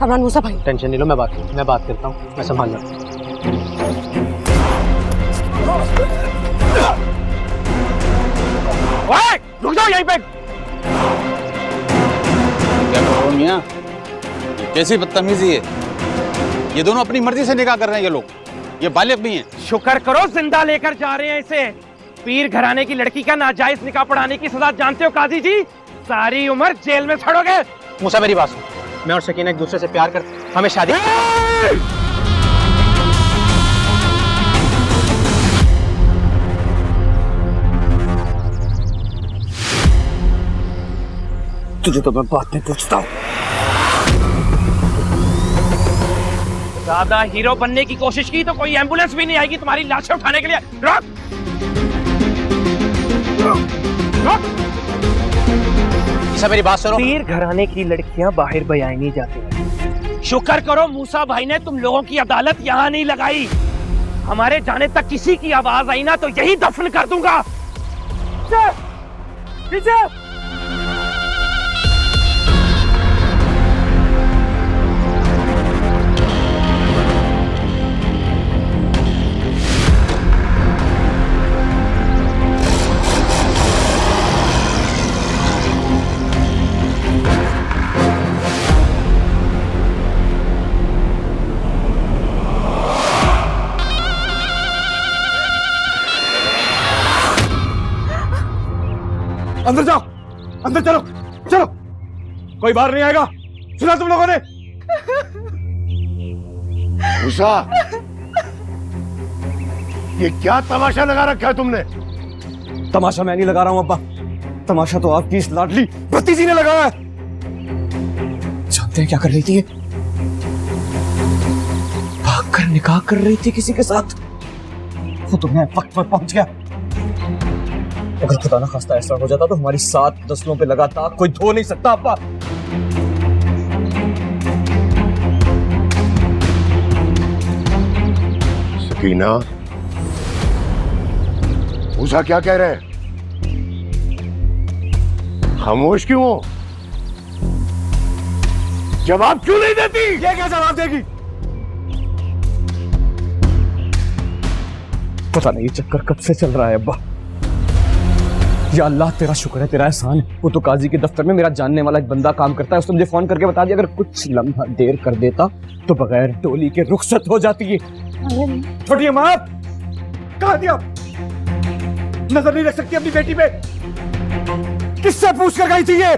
कामरान मूसा भाई। टेंशन नहीं लो, मैं बात करता हूँ, मैं संभाल लूँ। रुक जाओ यहीं पे। क्या करो मियां, कैसी बदतमीजी है? ये दोनों अपनी मर्जी से निकाह कर रहे हैं, ये लोग, ये बालिग भी हैं। शुक्र करो जिंदा लेकर जा रहे हैं इसे। पीर घराने की लड़की का नाजायज निकाह पढ़ाने की सजा जानते हो काजी जी? सारी उम्र जेल में सड़ोगे। मूसा मेरी बात सुन, मैं और सकीना एक दूसरे से प्यार करते, हमें शादी। तुझे तो मैं बात नहीं पूछता हूँ। ज्यादा हीरो बनने की कोशिश की तो कोई एम्बुलेंस भी नहीं आएगी तुम्हारी लाशें उठाने के लिए। रोक! मूसा मेरी बात सुनो। पीर घराने की लड़कियां बाहर बयाई नहीं जाती हैं। शुक्र करो मूसा भाई ने तुम लोगों की अदालत यहाँ नहीं लगाई। हमारे जाने तक किसी की आवाज आई ना तो यही दफन कर दूंगा। पीछे! अंदर जाओ, अंदर चलो, चलो, कोई बाहर नहीं आएगा। सुना तुम लोगों ने? मूसा, ये क्या तमाशा लगा रखा है तुमने? तमाशा मैं नहीं लगा रहा हूं अब्बा, तमाशा तो आपकी इस लाडली भतीजी ने लगाया है। जानते हैं क्या कर रही थी? भागकर निकाह कर रही थी किसी के साथ। वो तो मैं वक्त पर पहुंच गया। अगर खुदा ना खास्ता ऐसा हो जाता तो हमारी 7 नस्लों पे लगातार कोई धो नहीं सकता अब्बा। सकीना, मूसा क्या कह रहे हैं? खामोश क्यों हो? जवाब क्यों नहीं देती? ये क्या जवाब देगी? पता नहीं ये चक्कर कब से चल रहा है अब्बा। या अल्लाह तेरा शुक्र है, तेरा एहसान है। वो तो काजी के दफ्तर में मेरा जानने वाला एक बंदा काम करता है, उसने मुझे फोन करके बता दिया अगर कुछ लम्हा देर कर देता तो बगैर डोली के रुखसत हो जाती है। छोटी अम्मा, कहाँ थी आप? नजर नहीं रख सकती अपनी बेटी पे? किससे पूछ कर गई थी ये?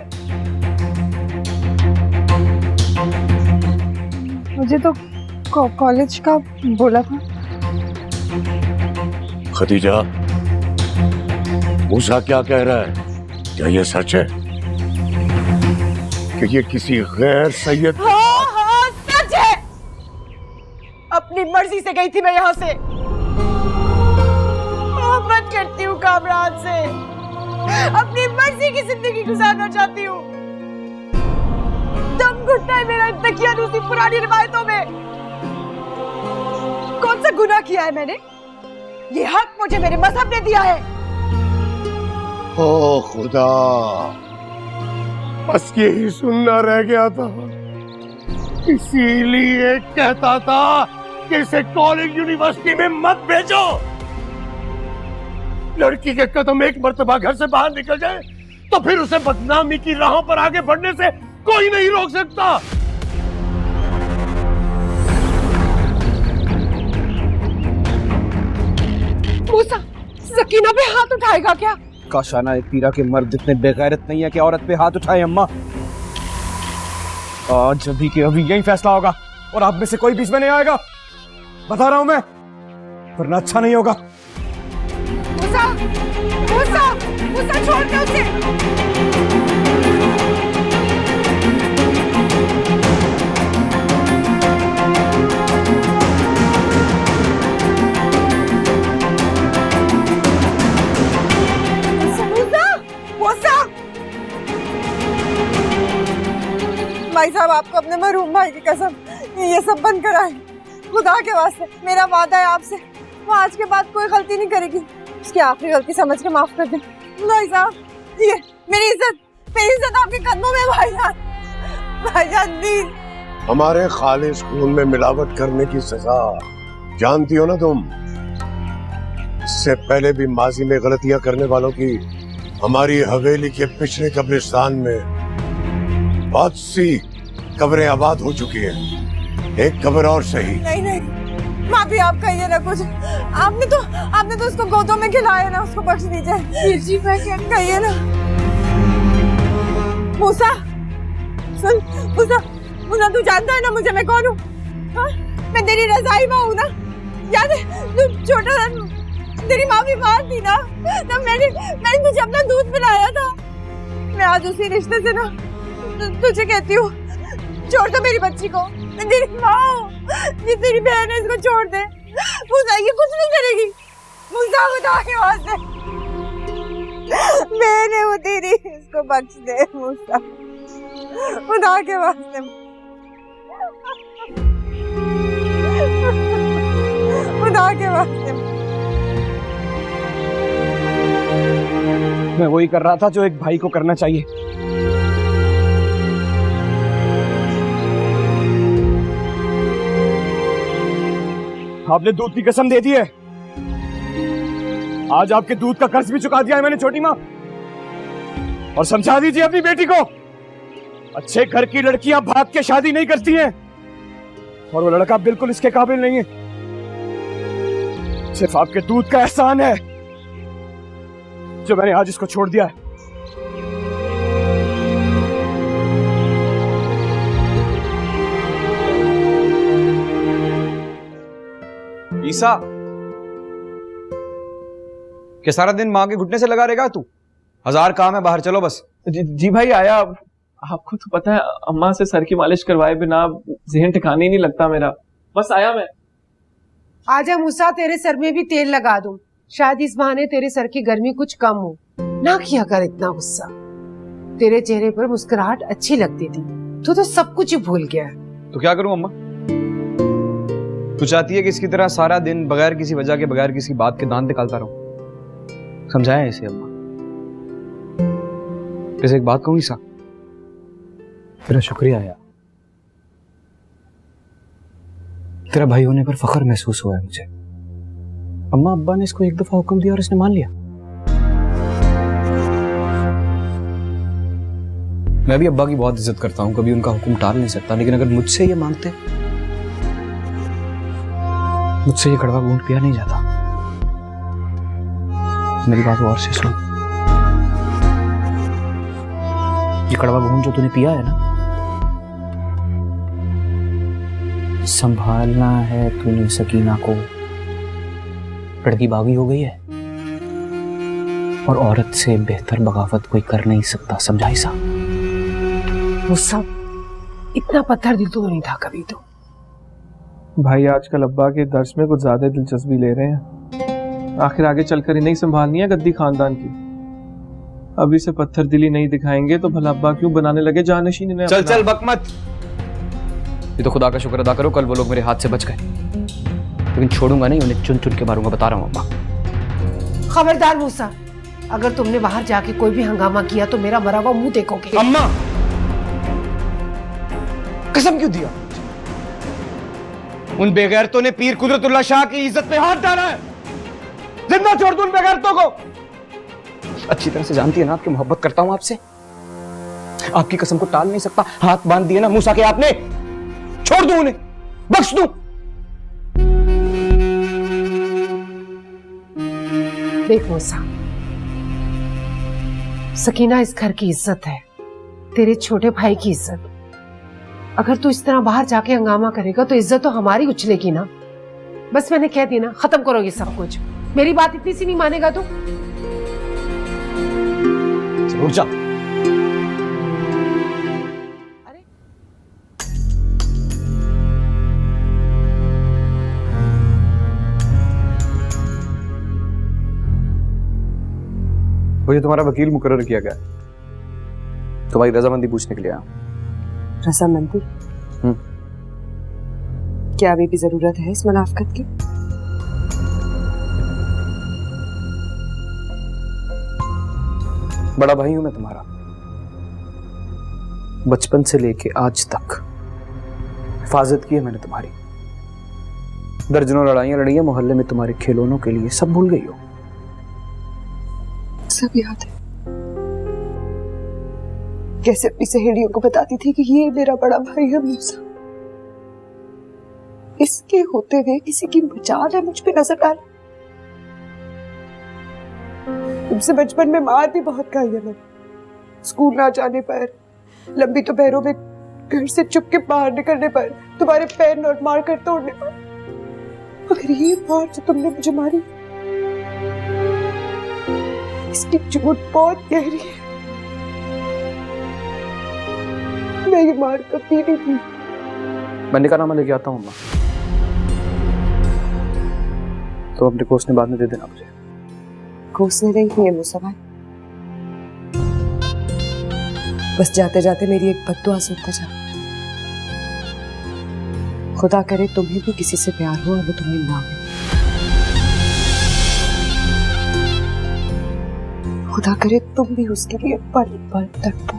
मुझे तो कॉलेज का बोला था। खदीजा, मूसा क्या कह रहा है? क्या ये सच है कि ये किसी गैर सैयद? हाँ हाँ सच है। अपनी मर्जी से गई थी मैं यहाँ से। मोहब्बत करती हूँ कामरान से, अपनी मर्जी की जिंदगी गुजारना चाहती हूँ। दम घुटता है मेरा इन तकियानूसी पुरानी रिवायतों में। कौन सा गुनाह किया है मैंने? ये हक मुझे मेरे मजहब ने दिया है। ओ खुदा, बस यही सुनना रह गया था। इसीलिए कहता था कि इसे कॉलेज यूनिवर्सिटी में मत भेजो। लड़की के कदम एक मर्तबा घर से बाहर निकल जाए तो फिर उसे बदनामी की राहों पर आगे बढ़ने से कोई नहीं रोक सकता। मूसा, सकीना पे हाथ उठाएगा क्या? काशाना एक पीरा के मर्द इतने बेगैरत नहीं है कि औरत पे हाथ उठाए अम्मा। आज अभी के अभी यही फैसला होगा और आप में से कोई बीच में नहीं आएगा, बता रहा हूं मैं, वरना अच्छा नहीं होगा। मूसा, मूसा, मूसा छोड़ दो उसे। भाई साहब, आपको अपने महरूम भाई की कसम ये सब बंद कराए। खुदा के वास्ते मेरा वादा है आपसे, वो आज के बाद कोई गलती नहीं करेगी। उसकी आखिरी गलती समझ के माफ कर दे। भाई साहब, ये मेरी इज्जत आपके कदमों में। भाईजान, भाईजान प्लीज, हमारे खालिस खून में मिलावट करने की सजा जानती हो ना तुम। इससे पहले भी माजी में गलतियां करने वालों की हमारी हवेली के पिछले कब्रिस्तान में बहुत सी कब्रें आबाद हो चुकी हैं। एक कब्र और सही। नहीं नहीं, माफी आप कहिए ना कुछ। आपने तो उसको गोदों में खिलाया ना, उसको बख्श दीजिए। जी मैं क्या कहिए ना। मूसा सुन, मूसा तू जानता है ना मुझे, मैं कौन हूँ? मैं तेरी रजाई माँ हूँ ना, याद है? तू छोटा था, तेरी माँ बीमार थी ना, तब मैंने तुझे अपना दूध पिलाया था। मैं आज उसी रिश्ते से ना तुझे कहती हूँ, छोड़ दो मेरी बच्ची को। मैं तेरी माँ हूँ, ये तेरी बहन है, इसको छोड़ दे। मूसा ये कुछ नहीं करेगी। मूसा खुदा के वास्ते, बहन है वो तेरी, इसको बख्श दे मूसा, खुदा के वास्ते। खुदा के वास्ते। मैं वही कर रहा था जो एक भाई को करना चाहिए। आपने दूध की कसम दे दी है, आज आपके दूध का कर्ज भी चुका दिया है मैंने छोटी माँ। और समझा दीजिए अपनी बेटी को, अच्छे घर की लड़कियां भाग के शादी नहीं करती हैं, और वो लड़का बिल्कुल इसके काबिल नहीं है। सिर्फ आपके दूध का एहसान है जो मैंने आज इसको छोड़ दिया है। ईसा, क्या सारा दिन माँ के घुटने से लगा रहेगा तू? 1000 काम है, बाहर चलो बस। जी भाई आया। आपको तो पता है अम्मा से सर की मालिश करवाए बिना जहन ठिकाने ही नहीं लगता मेरा। बस आया मैं। आजा मूसा, तेरे सर में भी तेल लगा दूं, शायद इस बहाने तेरे सर की गर्मी कुछ कम हो। ना किया कर इतना गुस्सा, तेरे चेहरे पर मुस्कुराहट अच्छी लगती थी, तू तो सब कुछ ही भूल गया है। तो क्या करूं अम्मा? तू चाहती है कि इसकी तरह सारा दिन बगैर किसी वजह के, बगैर किसी बात के दांत निकालता रहूं? समझाया इसे अम्मा। वैसे एक बात कहूं ईसा, तेरा शुक्रिया यार, तेरा भाई होने पर फख्र महसूस हुआ है मुझे। अम्मा अब्बा ने इसको एक दफा हुक्म दिया और इसने मान लिया। मैं भी अब्बा की बहुत इज्जत करता हूं, कभी उनका हुक्म टाल नहीं सकता, लेकिन अगर मुझसे ये मांगते, मुझसे ये कड़वा घूंट पिया नहीं जाता। मेरी बात और से सुन, ये कड़वा घूंट जो तूने पिया है ना, संभालना है तूने सकीना को। लड़की बागी हो गई है और औरत से बेहतर बगावत कोई कर नहीं सकता, समझा ईसा? मूसा, इतना पत्थर दिल तो नहीं था कभी तो। भाई आजकल अब्बा के दर्स में कुछ ज्यादा दिलचस्पी ले रहे हैं। आखिर आगे चलकर इन्हें संभालनी है गद्दी खानदान की। अभी से पत्थर दिली नहीं दिखाएंगे तो भला अब्बा क्यों बनाने लगे जानशीन इन्हें? चल चल बक मत। ये तो खुदा का शुक्र अदा करो कल वो लोग मेरे हाथ से बच गए, लेकिन छोड़ूंगा नहीं, उन्हें चुन चुन के मारूंगा, बता रहा हूं अम्मा। खबरदार मूसा, अगर तुमने बाहर जाके कोई भी हंगामा किया तो मेरा मरा हुआ मुंह देखोगे। अम्मा कसम क्यों दिया? उन बेगैरतों ने पीर कुदरतुल्लाह शाह की इज्जत पे हाथ डाला है। जिंदा छोड़ दूं उन बेगैरतों को। अच्छी तरह से जानती है ना आपकी मोहब्बत करता हूं आपसे, आपकी कसम को टाल नहीं सकता। हाथ बांध दिए ना मूसा के आपने, छोड़ दूं उन्हें, बख्श दूं? देख मूसा, सकीना इस घर की इज्जत है, तेरे छोटे भाई की इज्जत। अगर तू इस तरह बाहर जाके हंगामा करेगा तो इज्जत तो हमारी उछलेगी ना। बस मैंने कह दिया ना, खत्म करो ये सब कुछ। मेरी बात इतनी सी नहीं मानेगा तू? रुक जा। मुझे तुम्हारा वकील मुकर्रर किया गया, तुम्हारी रजामंदी पूछने के लिए आया। रजामंदी? क्या अभी भी जरूरत है इस मुनाफकत की? बड़ा भाई हूं मैं तुम्हारा, बचपन से लेके आज तक हिफाजत की है मैंने तुम्हारी, दर्जनों लड़ाइयां लड़ी है मोहल्ले में तुम्हारे खिलौनों के लिए, सब भूल गई हो। सब याद है, कैसे अपनी सहेलियों को बताती थी कि ये मेरा बड़ा भाई है मूसा, इसके होते हुए किसी की मजाल है मुझ पे नजर डाल। तुमसे बचपन में मार भी बहुत खाई है मैंने, स्कूल ना जाने पर, लंबी दोपहरों में घर से चुप के बाहर निकलने पर, तुम्हारे पैर नोट मार कर तोड़ने पर। मगर ये मार जो तुमने मुझे मारी, इसकी चोट बहुत गहरी है। मैं ये मार कभी नहीं थी। मैं निकालनामा लेके आता हूँ अम्मा, तो अपने कोसने बाद में दे देना मुझे। कोसने नहीं है मूसा भाई, बस जाते जाते मेरी एक बद्दुआ सुनता जा। खुदा करे तुम्हें भी किसी से प्यार हो और वो तुम्हें ना हो। खुदा करे तुम भी उसके लिए पल पल तड़पो,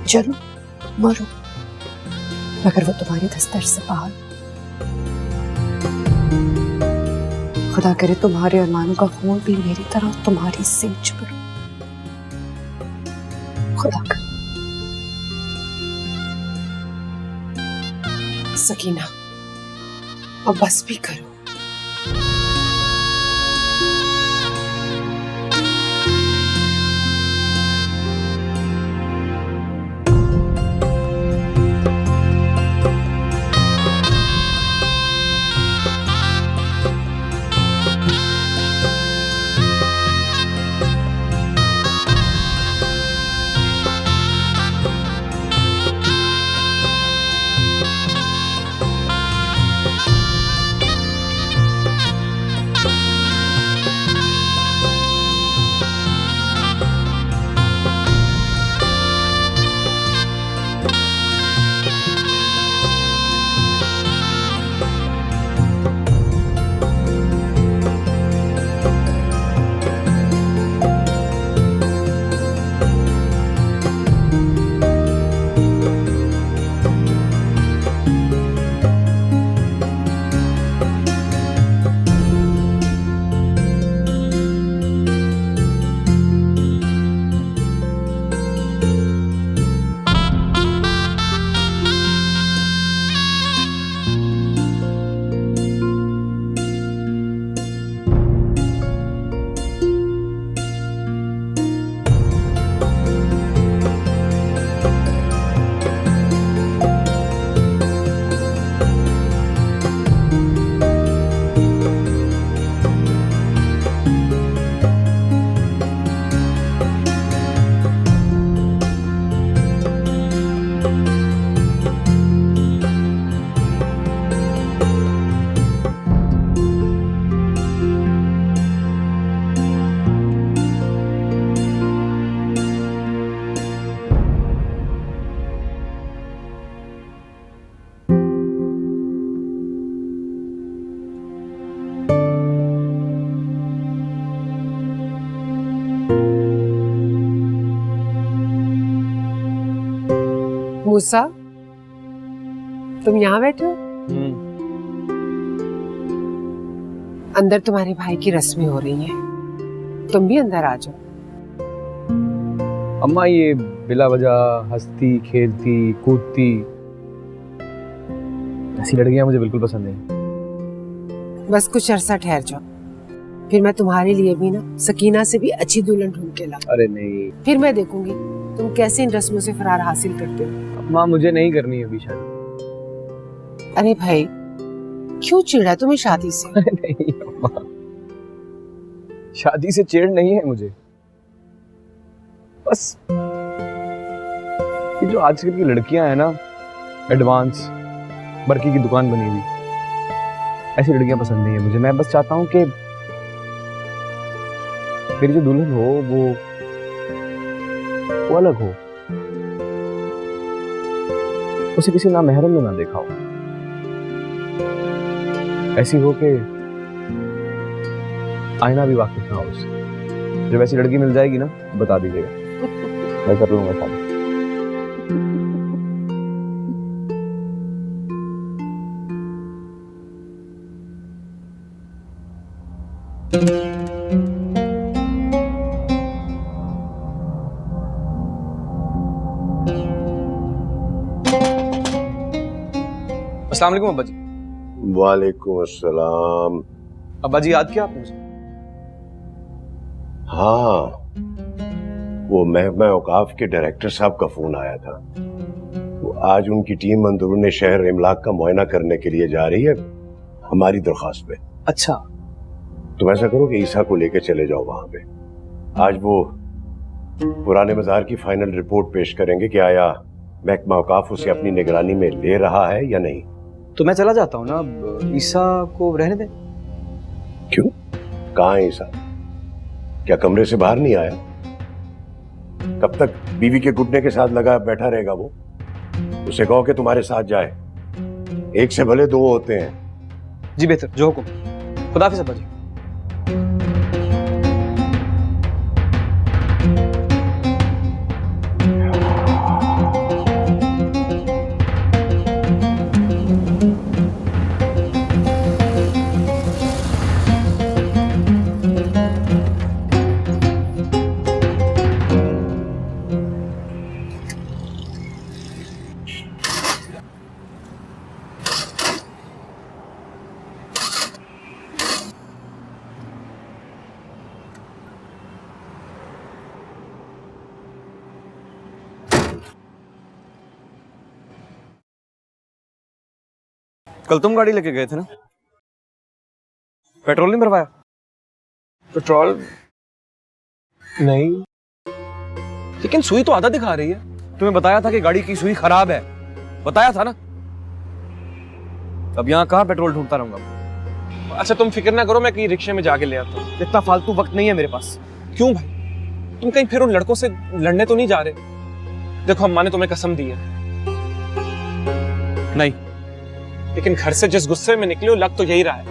चलो मरो, मगर वो तुम्हारी दस्तर से बाहर। खुदा करे तुम्हारे अरमानों का खून भी मेरी तरह तुम्हारी सींच पर। खुदा करे। सकीना, अब बस भी करो। मूसा, तुम यहाँ बैठे हो? अंदर तुम्हारे भाई की रस्में हो रही हैं, तुम भी अंदर आ जाओ। अम्मा ये बिला वजह हंसती खेलती कूदती ऐसी लड़कियां मुझे बिल्कुल पसंद नहीं। बस कुछ अरसा ठहर जाओ, फिर मैं तुम्हारे लिए भी ना सकीना से भी अच्छी दुल्हन ढूंढ के लाऊं। अरे नहीं, फिर मैं देखूंगी तुम कैसे इन रस्मों से फरार हासिल करते हो। अम्मा मुझे नहीं करनी अभी शादी। अरे भाई, क्यों चिढ़ा तुम्हें शादी से? नहीं अम्मा, शादी से चिढ़ नहीं है मुझे, बस ये जो आजकल की लड़कियां हैं ना, एडवांस बर्की की दुकान बनी हुई, ऐसी लड़कियां पसंद नहीं है मुझे। मैं बस चाहता हूं कि मेरी जो दुल्हन हो वो अलग हो, उसे किसी ना महरम ने ना देखा हो, ऐसी हो कि आईना भी वाकिफ ना हो उससे। जब ऐसी लड़की मिल जाएगी ना बता दीजिएगा, मैं कर लूंगा शादी। अस्सलाम वालेकुम अब्बा जी। वालेकुम अस्सलाम। अब्बा जी याद किया आपने मुझे? हाँ, वो महकमा औकाफ के डायरेक्टर साहब का फोन आया था। वो आज उनकी टीम अंदरूनी शहर इमलाक का मुआयना करने के लिए जा रही है हमारी दरख्वास्त पे। अच्छा, तुम ऐसा करो कि ईसा को लेकर चले जाओ वहां पे। आज वो पुराने मजार की फाइनल रिपोर्ट पेश करेंगे कि आया महकमा औकाफ उसे अपनी निगरानी में ले रहा है या नहीं। तो मैं चला जाता हूँ ना, अब ईसा को रहने दें। क्यों? कहाँ है ईसा? क्या कमरे से बाहर नहीं आया? कब तक बीवी के घुटने के साथ लगा बैठा रहेगा वो? उसे कहो कि तुम्हारे साथ जाए। एक से भले दो होते हैं। जी बेहतर, जो हुकुम। खुदा हाफिज़ अब्बा जी। कल तुम गाड़ी लेके गए थे ना? पेट्रोल नहीं भरवाया? पेट्रोल नहीं। लेकिन सुई तो आधा दिखा रही है। तुम्हें बताया था कि गाड़ी की सुई खराब है, बताया था ना? अब यहाँ कहाँ पेट्रोल ढूंढता रहूंगा। अच्छा तुम फिक्र ना करो, मैं कहीं रिक्शे में जाके ले आता हूँ। इतना फालतू वक्त नहीं है मेरे पास। क्यों भाई, तुम कहीं फिर उन लड़कों से लड़ने तो नहीं जा रहे? देखो अम्मा ने तुम्हें कसम दी है। नहीं, लेकिन घर से जिस गुस्से में निकले हो लग तो यही रहा है।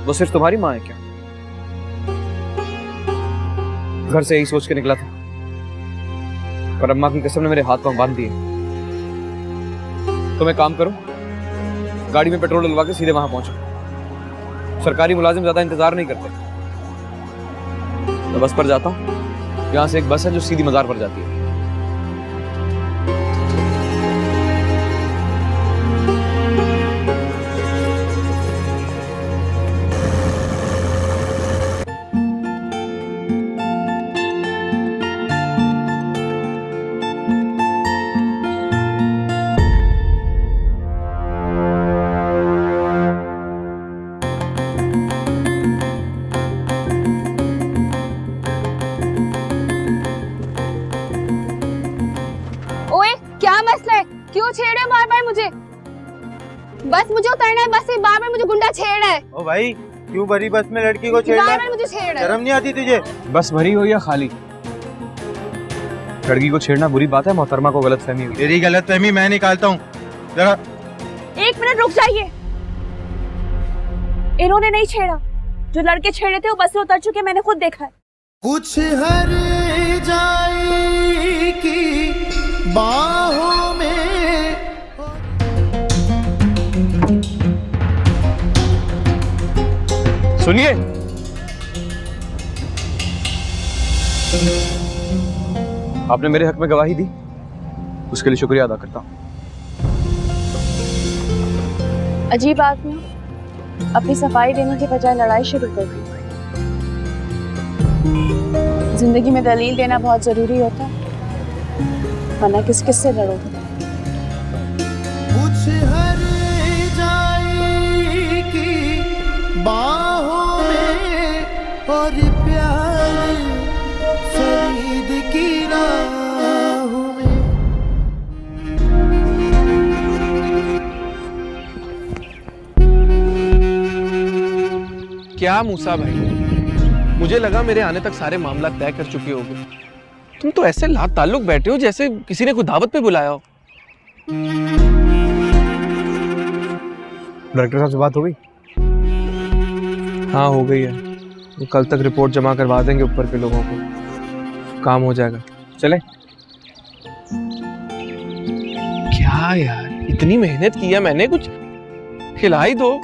वो सिर्फ तुम्हारी माँ है क्या? घर से यही सोच के निकला था, पर अम्मा की कसम ने मेरे हाथ पांव बांध दिए। तुम एक काम करो, गाड़ी में पेट्रोल डलवा के सीधे वहां पहुंचो। सरकारी मुलाजिम ज्यादा इंतजार नहीं करते। मैं बस पर जाता हूँ, यहाँ से एक बस है जो सीधी मजार पर जाती है। क्यों छेड़े बार बार मुझे? बस मुझे उतरना है, बस से बार बार मुझे गुंडा छेड़ रहा है। ओ भाई, क्यों भरी बस में लड़की को छेड़ रहा है? बार बार मुझे छेड़ रहा है। शर्म नहीं आती तुझे? बस भरी हो या खाली? लड़की को छेड़ना बुरी बात है, मोहतरमा को गलतफहमी हुई। तेरी गलतफहमी मैं निकालता हूँ। जरा 1 मिनट रुक जाइए। इन्होंने नहीं छेड़ा, जो लड़के छेड़े थे वो बस से उतर चुके, मैंने खुद देखा है। कुछ हर जाए की बाहों में। सुनिए, आपने मेरे हक में गवाही दी, उसके लिए शुक्रिया अदा करता हूं। अजीब आदमी, अपनी सफाई देने के बजाय लड़ाई शुरू कर दी। जिंदगी में दलील देना बहुत जरूरी होता है, वरना किस किस से लड़ोगे। कुछ हर जाए की बाहों में और प्यार फरीद की राहों में। क्या मूसा भाई, मुझे लगा मेरे आने तक सारे मामला तय कर चुके होगे। तुम तो ऐसे ला ताल्लुक बैठे हो जैसे किसी ने कोई दावत पे बुलाया हो। डायरेक्टर साहब से बात हो गई? हाँ हो गई है, वो कल तक रिपोर्ट जमा करवा देंगे ऊपर के लोगों को, काम हो जाएगा। चले? क्या यार, इतनी मेहनत की है मैंने, कुछ खिला ही दो।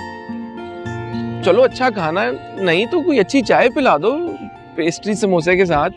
चलो अच्छा खाना नहीं तो कोई अच्छी चाय पिला दो पेस्ट्री समोसे के साथ।